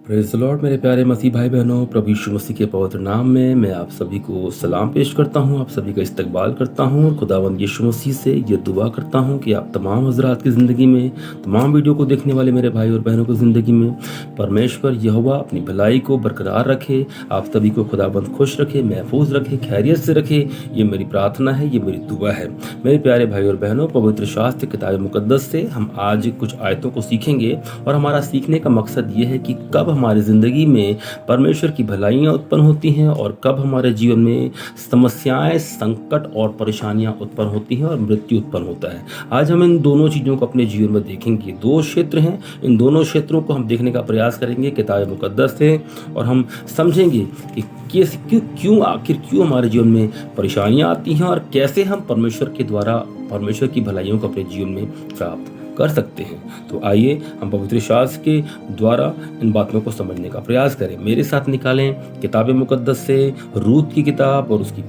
Praise the Lord मेरे प्यारे मसीह भाई बहनों, प्रभु यीशु मसीह के पवित्र नाम में मैं आप सभी को सलाम पेश करता हूं, आप सभी का इस्तकबाल करता हूं और खुदावंद यीशु मसीह से ये दुआ करता हूं कि आप तमाम हज़रात की ज़िंदगी में, तमाम वीडियो को देखने वाले मेरे भाई और बहनों की ज़िंदगी में परमेश्वर यहोवा अपनी भलाई को बरकरार रखे, आप सभी को खुदावंद खुश रखे, महफूज रखे, खैरियत से रखे। ये मेरी प्रार्थना है, ये मेरी दुआ है। मेरे प्यारे भाई और बहनों, पवित्र शास्त्र किताब मुकद्दस से हम आज कुछ आयतों को सीखेंगे और हमारा सीखने का मकसद ये है कि कब हमारी ज़िंदगी में परमेश्वर की भलाइयाँ उत्पन्न होती हैं और कब हमारे जीवन में समस्याएं, संकट और परेशानियां उत्पन्न होती हैं और मृत्यु उत्पन्न होता है। आज हम इन दोनों चीज़ों को अपने जीवन में देखेंगे। दो क्षेत्र हैं, इन दोनों क्षेत्रों को हम देखने का प्रयास करेंगे किताब मुकद्दस से और हम समझेंगे कि क्यों हमारे जीवन में परेशानियां आती हैं और कैसे हम परमेश्वर के द्वारा परमेश्वर की भलाइयों को अपने जीवन में प्राप्त कर सकते हैं। तो आइए हम पवित्र शास्त्र के द्वारा इन बातों को समझने का प्रयास करें। मेरे साथ निकालें किताब मुकद्दस से रूत की किताब और उसकी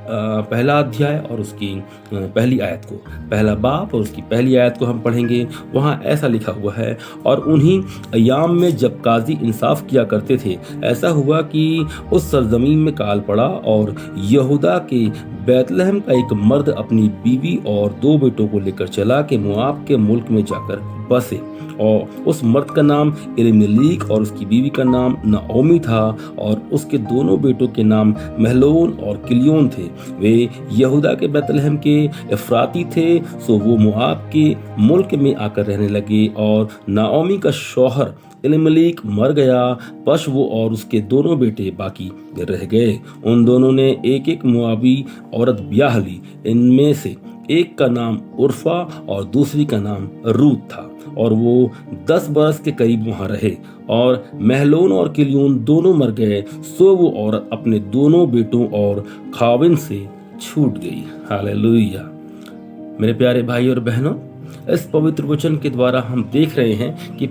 पहला अध्याय और उसकी पहली आयत को, पहला बाप और उसकी पहली आयत को हम पढ़ेंगे। वहाँ ऐसा लिखा हुआ है, और उन्हीं अय्याम में जब काजी इंसाफ किया करते थे, ऐसा हुआ कि उस सरजमीन में काल पड़ा और यहूदा के बैतलहम का एक मर्द अपनी बीवी और दो बेटों को लेकर चला कि मोआब के मुल्क में जाकर बसे। और उस मर्द का नाम एलीमेलेक और उसकी बीवी का नाम नाओमी था, और उसके दोनों बेटों के नाम महलोन और किलियोन थे। वे यहूदा के बैतलहम के एफ्राती थे, सो वो मोआब के मुल्क में आकर रहने लगे। और नाओमी का शौहर एलीमेलेक मर गया, बस वो और उसके दोनों बेटे बाकी रह गए। उन दोनों ने एक एक मोआबी औरत ब्याह ली। इनमें से एक का नाम उर्फा और दूसरी का नाम रूत था, और वो 10 बरस के करीब वहां रहे। और महलोन और किलियोन दोनों मर गए, सो वो औरत अपने दोनों बेटों और खाविन से छूट गई। हालेलुया। मेरे प्यारे भाई और बहनों, इस पवित्र वचन के द्वारा हम देख रहे हैं कि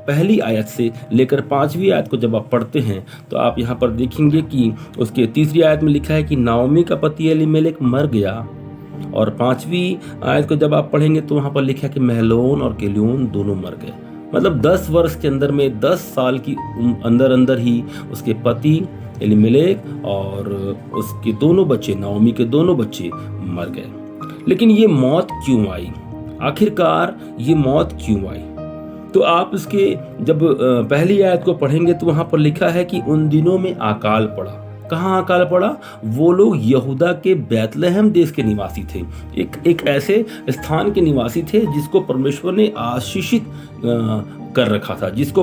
पहली आयत से लेकर 5वीं आयत को जब आप पढ़ते हैं तो आप यहाँ पर देखेंगे कि उसके 3री आयत में लिखा है कि नाओमी का पति एलीमेलेक मर गया, और 5वीं आयत को जब आप पढ़ेंगे तो वहाँ पर लिखा है कि महलोन और किलियोन दोनों मर गए। मतलब 10 वर्ष के अंदर में, 10 साल की अंदर ही उसके पति एलीमेलेक और उसके दोनों बच्चे, नाओमी के दोनों बच्चे मर गए। लेकिन ये मौत क्यों आई? आखिरकार ये मौत क्यों आई? तो आप इसके जब पहली आयत को पढ़ेंगे तो वहां पर लिखा है कि उन दिनों में अकाल पड़ा। कहाँ अकाल पड़ा? वो लोग यहूदा के बैतलहम देश के निवासी थे, एक ऐसे स्थान के निवासी थे जिसको परमेश्वर ने आशीषित कर रखा था, जिसके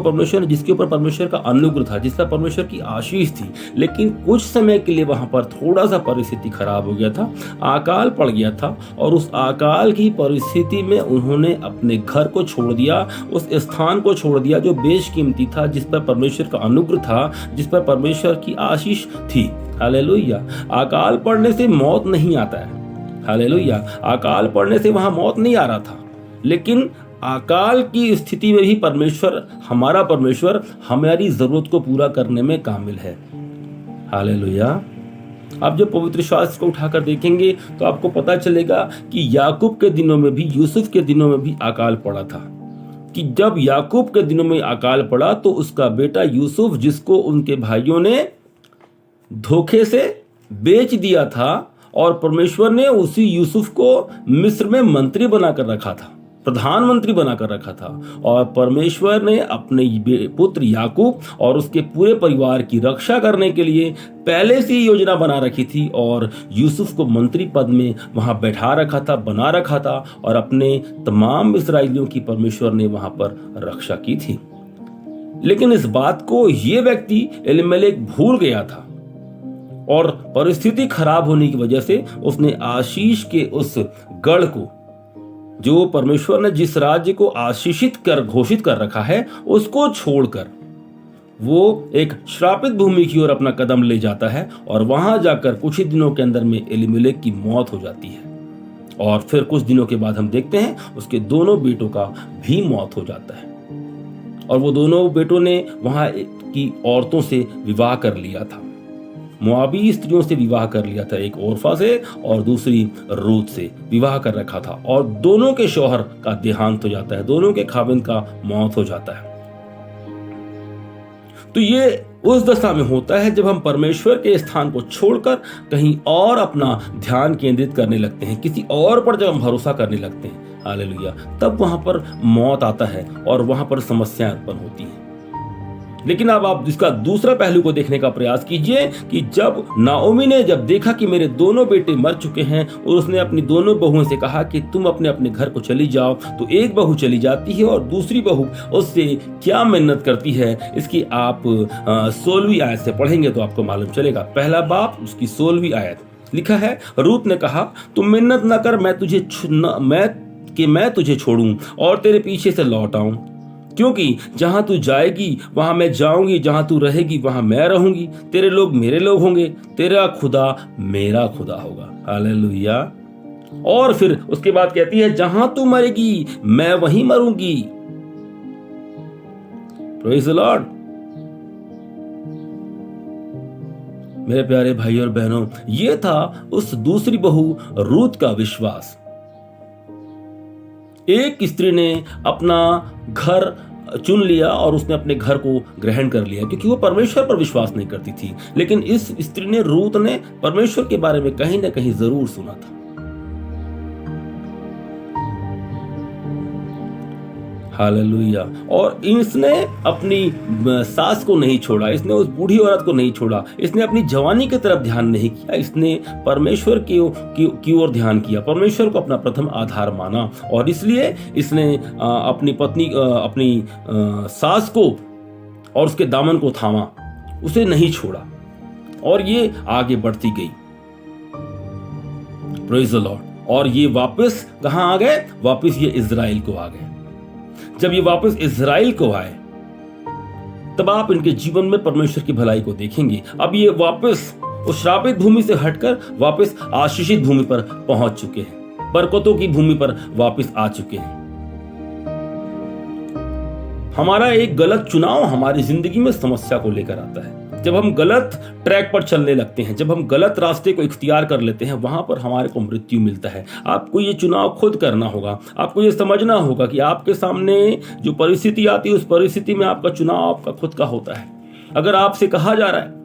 ऊपर परमेश्वर का अनुग्रह था, जिस पर परमेश्वर की आशीष थी। लेकिन कुछ समय के लिए वहां पर थोड़ा सा परिस्थिति खराब हो गया था, अकाल पड़ गया था, और उस अकाल की परिस्थिति में उन्होंने अपने घर को छोड़ दिया, उस स्थान को छोड़ दिया जो बेशकीमती था, जिस पर परमेश्वर का अनुग्रह था, जिस पर परमेश्वर की आशीष थी। हालेलुया। अकाल पड़ने से मौत नहीं आता है। हालेलुया। अकाल पड़ने से वहां मौत नहीं आ रहा था, लेकिन अकाल की स्थिति में भी हमारा परमेश्वर हमारी जरूरत को पूरा करने में कामिल है। हालेलुया। आप जब पवित्र शास्त्र को उठाकर देखेंगे तो आपको पता चलेगा कि याकूब के दिनों में भी, यूसुफ के दिनों में भी अकाल पड़ा था। कि जब याकूब के दिनों में अकाल पड़ा तो उसका बेटा यूसुफ, जिसको उनके भाइयों ने धोखे से बेच दिया था, और परमेश्वर ने उसी यूसुफ को मिस्र में मंत्री बनाकर रखा था, प्रधानमंत्री बनाकर रखा था, और परमेश्वर ने अपने पुत्र याकूब और उसके पूरे परिवार की रक्षा करने के लिए पहले से ही योजना बना रखी थी, और यूसुफ को मंत्री पद में वहां बैठा रखा था, बना रखा था, और अपने तमाम इस्राएलियों की परमेश्वर ने वहां पर रक्षा की थी। लेकिन इस बात को ये व्यक्ति एलीमेलेक भूल गया था, और परिस्थिति खराब होने की वजह से उसने आशीष के उस गढ़ को, जो परमेश्वर ने जिस राज्य को आशीषित कर घोषित कर रखा है, उसको छोड़कर वो एक श्रापित भूमि की ओर अपना कदम ले जाता है, और वहां जाकर कुछ ही दिनों के अंदर में एलीमेलेक की मौत हो जाती है। और फिर कुछ दिनों के बाद हम देखते हैं उसके दोनों बेटों का भी मौत हो जाता है, और वो दोनों बेटों ने वहां की औरतों से विवाह कर लिया था। मोआबी स्त्रियों से विवाह कर लिया था, एक ओरफा से और दूसरी रूत से विवाह कर रखा था, और दोनों के शौहर का देहांत हो जाता है, दोनों के खाविंद का मौत हो जाता है। तो ये उस दशा में होता है जब हम परमेश्वर के स्थान को छोड़कर कहीं और अपना ध्यान केंद्रित करने लगते हैं, किसी और पर जब हम भरोसा करने लगते हैं, हालेलुया, तब वहां पर मौत आता है और वहां पर समस्याएं उत्पन्न होती हैं। लेकिन अब आप इसका दूसरा पहलू को देखने का प्रयास कीजिए कि जब नाओमी ने जब देखा कि मेरे दोनों बेटे मर चुके हैं और उसने अपनी दोनों बहुओं से कहा कि तुम अपने अपने घर को चली जाओ, तो एक बहू चली जाती है और दूसरी बहू उससे क्या मिन्नत करती है, इसकी आप 16वीं आयत से पढ़ेंगे तो आपको मालूम चलेगा। पहला बाप उसकी 16वीं आयत लिखा है, रूत ने कहा तुम मिन्नत न कर, मैं तुझे छोड़ूं और तेरे पीछे से लौट आऊं, क्योंकि जहां तू जाएगी वहां मैं जाऊंगी, जहां तू रहेगी वहां मैं रहूंगी, तेरे लोग मेरे लोग होंगे, तेरा खुदा मेरा खुदा होगा। हालेलुया। और फिर उसके बाद कहती है जहां तू मरेगी मैं वहीं मरूंगी। Praise the Lord. मेरे प्यारे भाई और बहनों, यह था उस दूसरी बहू रूत का विश्वास। एक स्त्री ने अपना घर चुन लिया और उसने अपने घर को ग्रहण कर लिया क्योंकि वो परमेश्वर पर विश्वास नहीं करती थी, लेकिन इस स्त्री ने, रूत ने, परमेश्वर के बारे में कहीं ना कहीं जरूर सुना था। हालेलुया। और इसने अपनी सास को नहीं छोड़ा, इसने उस बूढ़ी औरत को नहीं छोड़ा, इसने अपनी जवानी की तरफ ध्यान नहीं किया, इसने परमेश्वर की ओर ध्यान किया, परमेश्वर को अपना प्रथम आधार माना, और इसलिए इसने अपनी पत्नी, अपनी सास को और उसके दामन को थामा, उसे नहीं छोड़ा, और ये आगे बढ़ती गई। Praise the Lord. और ये वापस कहां आ गए? वापस ये इज़राइल को आ गए। जब ये वापस इज़राइल को आए तब आप इनके जीवन में परमेश्वर की भलाई को देखेंगे। अब ये वापस उस श्रापित भूमि से हटकर वापस आशीषित भूमि पर पहुंच चुके हैं, बरकतों की भूमि पर वापस आ चुके हैं। हमारा एक गलत चुनाव हमारी जिंदगी में समस्या को लेकर आता है। जब हम गलत ट्रैक पर चलने लगते हैं, जब हम गलत रास्ते को इख्तियार कर लेते हैं, वहां पर हमारे को मृत्यु मिलता है। आपको ये चुनाव खुद करना होगा। आपको ये समझना होगा कि आपके सामने जो परिस्थिति आती है उस परिस्थिति में आपका चुनाव आपका खुद का होता है। अगर आपसे कहा जा रहा है,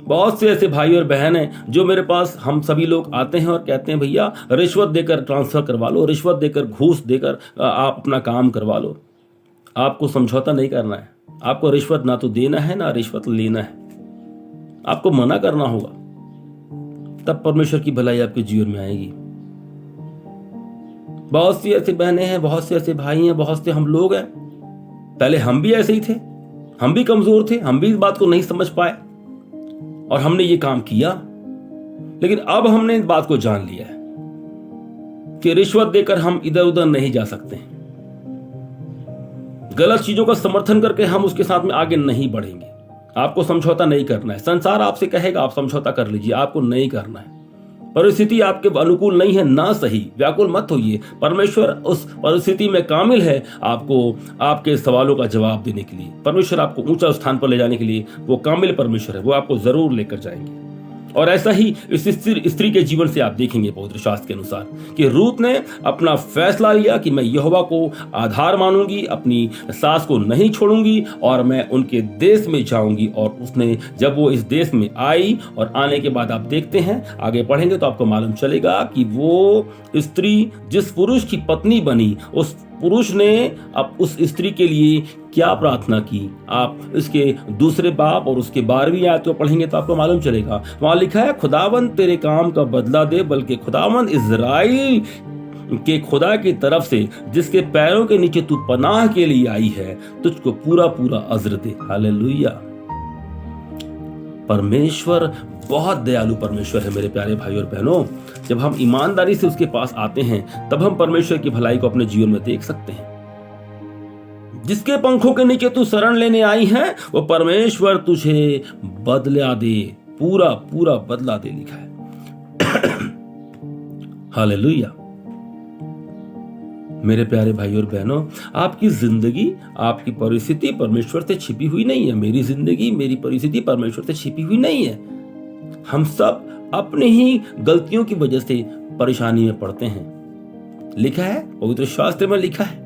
बहुत से ऐसे भाई और बहन हैं जो मेरे पास, हम सभी लोग आते हैं और कहते हैं भैया रिश्वत देकर ट्रांसफर करवा लो, रिश्वत देकर, घूस देकर आप अपना काम करवा लो। आपको समझौता नहीं करना है, आपको रिश्वत ना तो देना है ना रिश्वत लेना है, आपको मना करना होगा, तब परमेश्वर की भलाई आपके जीवन में आएगी। बहुत सी ऐसी बहनें हैं, बहुत से ऐसे भाई हैं, बहुत से हम लोग हैं, पहले हम भी ऐसे ही थे, हम भी कमजोर थे, हम भी इस बात को नहीं समझ पाए और हमने ये काम किया, लेकिन अब हमने इस बात को जान लिया है कि रिश्वत देकर हम इधर उधर नहीं जा सकते हैं। गलत चीजों का समर्थन करके हम उसके साथ में आगे नहीं बढ़ेंगे। आपको समझौता नहीं करना है। संसार आपसे कहेगा आप समझौता कर लीजिए, आपको नहीं करना है। परिस्थिति आपके अनुकूल नहीं है ना, सही, व्याकुल मत होइए। परमेश्वर उस परिस्थिति में कामिल है आपको आपके सवालों का जवाब देने के लिए। परमेश्वर आपको ऊंचा स्थान पर ले जाने के लिए वो कामिल परमेश्वर है, वो आपको जरूर लेकर जाएंगे। और ऐसा ही इस स्त्री के जीवन से आप देखेंगे पवित्र शास्त्र के अनुसार कि रूत ने अपना फैसला लिया कि मैं यहोवा को आधार मानूंगी, अपनी सास को नहीं छोड़ूंगी और मैं उनके देश में जाऊंगी। और उसने, जब वो इस देश में आई और आने के बाद आप देखते हैं, आगे पढ़ेंगे तो आपको मालूम चलेगा कि वो स्त्री जिस पुरुष की पत्नी बनी, उस पुरुष ने अब उस स्त्री के लिए क्या प्रार्थना की। आप इसके दूसरे बाब और उसके 12वीं आयत को पढ़ेंगे तो आपको मालूम चलेगा। वहां लिखा है, खुदावंद तेरे काम का बदला दे, बल्कि खुदावंद इज़राइल के खुदा की तरफ से जिसके पैरों के नीचे तू पनाह के लिए आई है, तुझको पूरा पूरा अज्र दे। हालेलुया। परमेश्वर बहुत दयालु परमेश्वर है मेरे प्यारे भाई और बहनों। जब हम ईमानदारी से उसके पास आते हैं तब हम परमेश्वर की भलाई को अपने जीवन में देख सकते हैं। जिसके पंखों के नीचे तू शरण लेने आई है वो परमेश्वर तुझे बदला दे, पूरा पूरा बदला दे, लिखा है। हालेलुया। मेरे प्यारे भाई और बहनों, आपकी जिंदगी, आपकी परिस्थिति परमेश्वर से छिपी हुई नहीं है। मेरी जिंदगी, मेरी परिस्थिति परमेश्वर से छिपी हुई नहीं है। हम सब अपने ही गलतियों की वजह से परेशानी में पड़ते हैं। लिखा है, पवित्र शास्त्र में लिखा है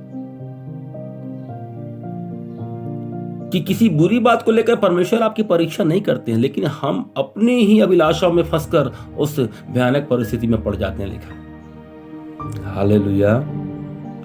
कि किसी बुरी बात को लेकर परमेश्वर आपकी परीक्षा नहीं करते हैं, लेकिन हम अपने ही अभिलाषाओं में फंसकर उस भयानक परिस्थिति में पड़ जाते हैं। लिखा है। हालेलुया।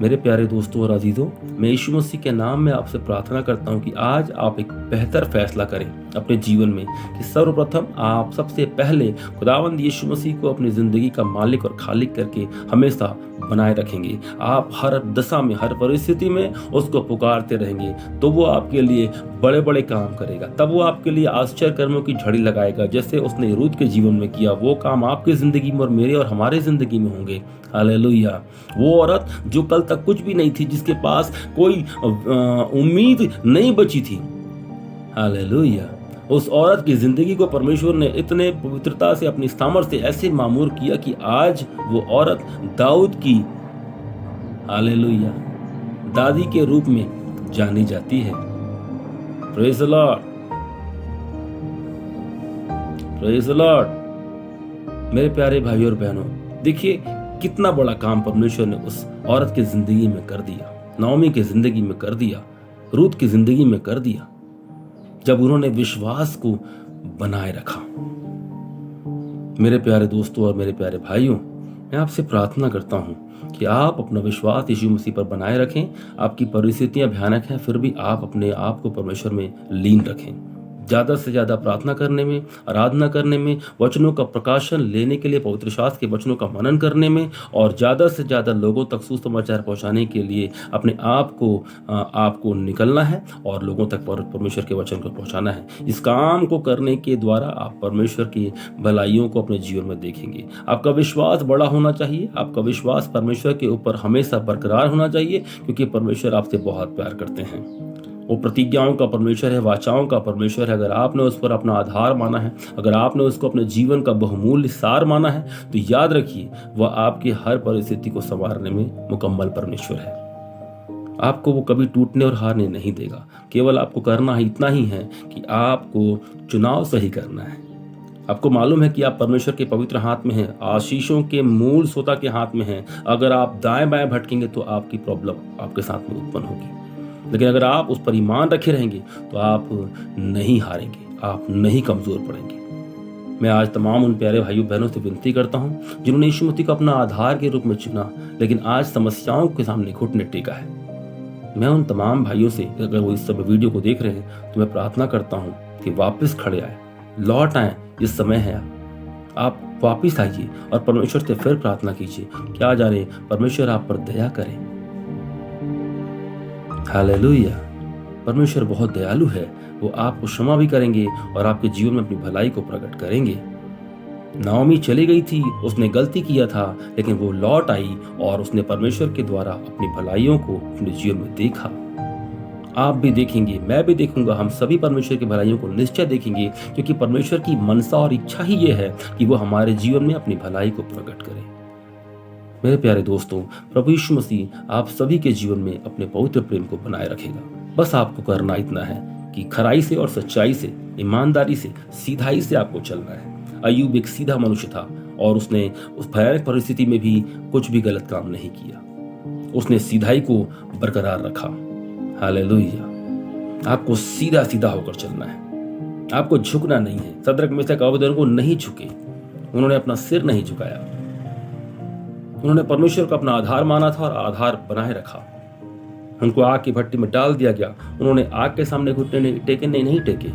मेरे प्यारे दोस्तों और अजीजों, मैं यीशु मसीह के नाम में आपसे प्रार्थना करता हूं कि आज आप एक बेहतर फैसला करें अपने जीवन में कि सर्वप्रथम आप सबसे पहले खुदावंद यीशु मसीह को अपनी जिंदगी का मालिक और खालिक करके हमेशा बनाए रखेंगे। आप हर दशा में, हर परिस्थिति में उसको पुकारते रहेंगे तो वो आपके लिए बड़े बड़े काम करेगा। तब वो आपके लिए आश्चर्य कर्मों की झड़ी लगाएगा, जैसे उसने रूत के जीवन में किया। वो काम आपकी जिंदगी में और मेरे और हमारे जिंदगी में होंगे। हालेलुया। वो औरत जो कल तक कुछ भी नहीं थी, जिसके पास कोई उम्मीद नहीं बची थी, हालेलुया, उस औरत की जिंदगी को परमेश्वर ने इतने पवित्रता से, अपनी सामर्थ से ऐसे मामूर किया कि आज वो औरत दाऊद की, हालेलुया, दादी के रूप में जानी जाती है। Praise the Lord, praise the Lord. मेरे प्यारे भाई और बहनों, देखिए कितना बड़ा काम परमेश्वर ने उस औरत की जिंदगी में कर दिया, नाओमी की जिंदगी में कर दिया, रूत की जिंदगी में कर दिया, जब उन्होंने विश्वास को बनाए रखा। मेरे प्यारे दोस्तों और मेरे प्यारे भाइयों, मैं आपसे प्रार्थना करता हूं कि आप अपना विश्वास यीशु मसीह पर बनाए रखें। आपकी परिस्थितियां भयानक हैं, फिर भी आप अपने आप को परमेश्वर में लीन रखें। ज्यादा से ज्यादा प्रार्थना करने में, आराधना करने में, वचनों का प्रकाशन लेने के लिए, पवित्र शास्त्र के वचनों का मनन करने में, और ज्यादा से ज्यादा लोगों तक सुसमाचार पहुंचाने के लिए अपने आपको निकलना है और लोगों तक परमेश्वर के वचन को पहुंचाना है। इस काम को करने के द्वारा आप परमेश्वर की भलाइयों को अपने जीवन में देखेंगे। आपका विश्वास बड़ा होना चाहिए। आपका विश्वास परमेश्वर के ऊपर हमेशा बरकरार होना चाहिए, क्योंकि परमेश्वर आपसे बहुत प्यार करते हैं। वो प्रतिज्ञाओं का परमेश्वर है, वाचाओं का परमेश्वर है। अगर आपने उस पर अपना आधार माना है, अगर आपने उसको अपने जीवन का बहुमूल्य सार माना है, तो याद रखिए वह आपकी हर परिस्थिति को संवारने में मुकम्मल परमेश्वर है। आपको वो कभी टूटने और हारने नहीं देगा। केवल आपको करना ही इतना ही है कि आपको चुनाव सही करना है। आपको मालूम है कि आप परमेश्वर के पवित्र हाथ में हैं, आशीषों के मूल सोता के हाथ में हैं। अगर आप दाएं बाएं भटकेंगे तो आपकी प्रॉब्लम आपके साथ में उत्पन्न होगी, लेकिन अगर आप उस पर ईमान रखे रहेंगे तो आप नहीं हारेंगे, आप नहीं कमजोर पड़ेंगे। मैं आज तमाम उन प्यारे भाइयों बहनों से विनती करता हूं जिन्होंने यीशु मसीह को अपना आधार के रूप में चुना, लेकिन आज समस्याओं के सामने घुटने टेका है। मैं उन तमाम भाइयों से, अगर वो इस समय वीडियो को देख रहे हैं, तो मैं प्रार्थना करता हूं कि वापस खड़े आए, लौट आए। इस समय है, आप वापिस आइए और परमेश्वर से फिर प्रार्थना कीजिए। क्या जाने परमेश्वर आप पर दया करे। हालेलुया। परमेश्वर बहुत दयालु है। वो आपको क्षमा भी करेंगे और आपके जीवन में अपनी भलाई को प्रकट करेंगे। नाओमी चली गई थी, उसने गलती किया था, लेकिन वो लौट आई और उसने परमेश्वर के द्वारा अपनी भलाइयों को अपने जीवन में देखा। आप भी देखेंगे, मैं भी देखूंगा, हम सभी परमेश्वर की भलाइयों को निश्चय देखेंगे, क्योंकि परमेश्वर की मनसा और इच्छा ही ये है कि वो हमारे जीवन में अपनी भलाई को प्रकट करे। मेरे प्यारे दोस्तों, प्रभु यीशु मसीह आप सभी के जीवन में अपने पवित्र प्रेम को बनाए रखेगा। बस आपको करना इतना है कि खराई से और सच्चाई से, ईमानदारी से, सीधाई से आपको चलना है। अय्यूब एक सीधा मनुष्य था और उसने उस भयानक परिस्थिति में भी कुछ भी गलत काम नहीं किया। उसने सीधाई को बरकरार रखा। हालेलुया। आपको सीधा सीधा होकर चलना है, आपको झुकना नहीं है। सद्रक मेशक अबेदनगो नहीं झुके, उन्होंने अपना सिर नहीं झुकाया। उन्होंने परमेश्वर को अपना आधार माना था और आधार बनाए रखा। उनको आग की भट्टी में डाल दिया गया, उन्होंने आग के सामने घुटने नहीं टेके।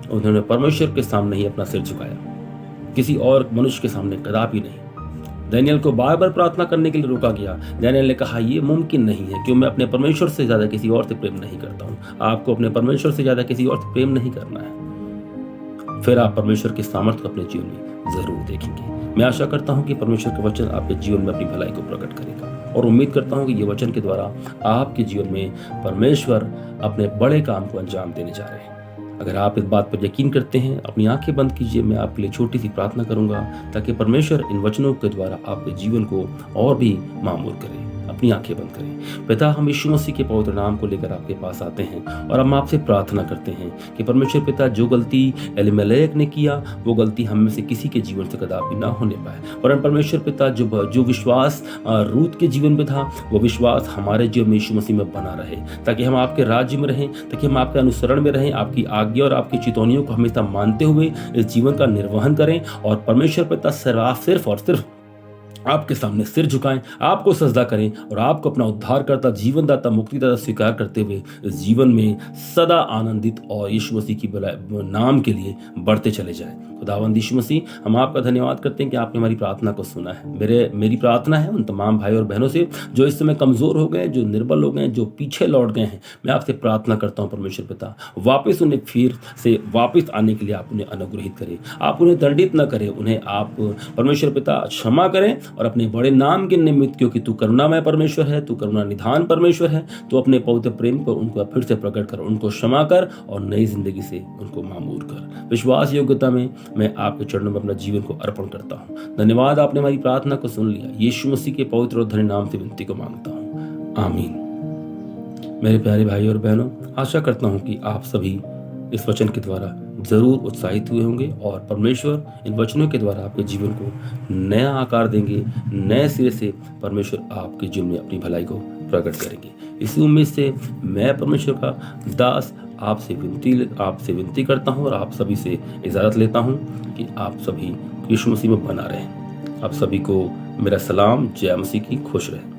उन्होंने परमेश्वर के सामने ही अपना सिर झुकाया, किसी और मनुष्य के सामने कदापि नहीं। दानियल को बार बार प्रार्थना करने के लिए रोका गया। दानियल ने कहा यह मुमकिन नहीं है, क्यों मैं अपने परमेश्वर से ज्यादा किसी और से प्रेम नहीं करता हूं। आपको अपने परमेश्वर से ज्यादा किसी और से प्रेम नहीं करना है, फिर आप परमेश्वर की सामर्थ्य को अपने जीवन में जरूर देखेंगे। मैं आशा करता हूं कि परमेश्वर का वचन आपके जीवन में अपनी भलाई को प्रकट करेगा और उम्मीद करता हूं कि ये वचन के द्वारा आपके जीवन में परमेश्वर अपने बड़े काम को अंजाम देने जा रहे हैं। अगर आप इस बात पर यकीन करते हैं, अपनी आंखें बंद कीजिए। मैं आपके लिए छोटी सी प्रार्थना करूंगा ताकि परमेश्वर इन वचनों के द्वारा आपके जीवन को और भी मामूर करे। अपनी आंखें बंद करें। पिता, हम यीशु मसीह के पवित्र नाम को लेकर आपके पास आते हैं और हम आपसे प्रार्थना करते हैं कि परमेश्वर पिता, जो गलती एलीमेलेक ने किया वो गलती हम में से किसी के जीवन से कदापि ना होने पाए। वरन परमेश्वर पिता, जो विश्वास रूत के जीवन में था वो विश्वास हमारे जीवन में यीशु मसीह में बना रहे, ताकि हम आपके राज्य में रहें, ताकि हम आपके अनुसरण में रहें, आपकी आज्ञा और आपकी चितौनियों को हमेशा मानते हुए इस जीवन का निर्वहन करें। और परमेश्वर पिता, सिर्फ और सिर्फ आपके सामने सिर झुकाएं, आपको सजदा करें और आपको अपना उद्धारकर्ता, जीवनदाता, मुक्तिदाता स्वीकार करते हुए इस जीवन में सदा आनंदित और यीशु मसीह की नाम के लिए बढ़ते चले जाएं। खुदावंद यीशु मसीह, हम आपका धन्यवाद करते हैं कि आपने हमारी प्रार्थना को सुना है। मेरी प्रार्थना है उन तमाम भाई और बहनों से जो इस समय कमजोर हो गए, जो निर्बल हो गए, जो पीछे लौट गए हैं। मैं आपसे प्रार्थना करता हूँ परमेश्वर पिता, वापस उन्हें फिर से वापस आने के लिए आप उन्हें अनुग्रहित करें, आप उन्हें दंडित न करें, उन्हें आप परमेश्वर पिता क्षमा करें और अपने बड़े नाम के निमित्त, क्योंकि तू करुणामय परमेश्वर है, तू करुणा निधान परमेश्वर है, तो अपने पवित्र प्रेम को उनको फिर से प्रकट कर, उनको क्षमा कर और नई जिंदगी से उनको मामूर कर। विश्वास योग्यता में मैं आपके चरणों में अपना जीवन को अर्पण करता हूँ। धन्यवाद, आपने हमारी प्रार्थना को सुन लिया। यीशु मसीह के पवित्र और धन्य नाम से विनती को मांगता हूँ, आमीन। मेरे प्यारे भाई और बहनों, आशा करता हूँ कि आप सभी इस वचन के द्वारा जरूर उत्साहित हुए होंगे और परमेश्वर इन वचनों के द्वारा आपके जीवन को नया आकार देंगे, नए सिरे से परमेश्वर आपके जीवन में अपनी भलाई को प्रकट करेंगे। इसी उम्मीद से मैं परमेश्वर का दास आपसे विनती करता हूं और आप सभी से इजाज़त लेता हूं कि आप सभी यीशु मसीह में बना रहें। आप सभी को मेरा सलाम, जय मसीह की, खुश रहें।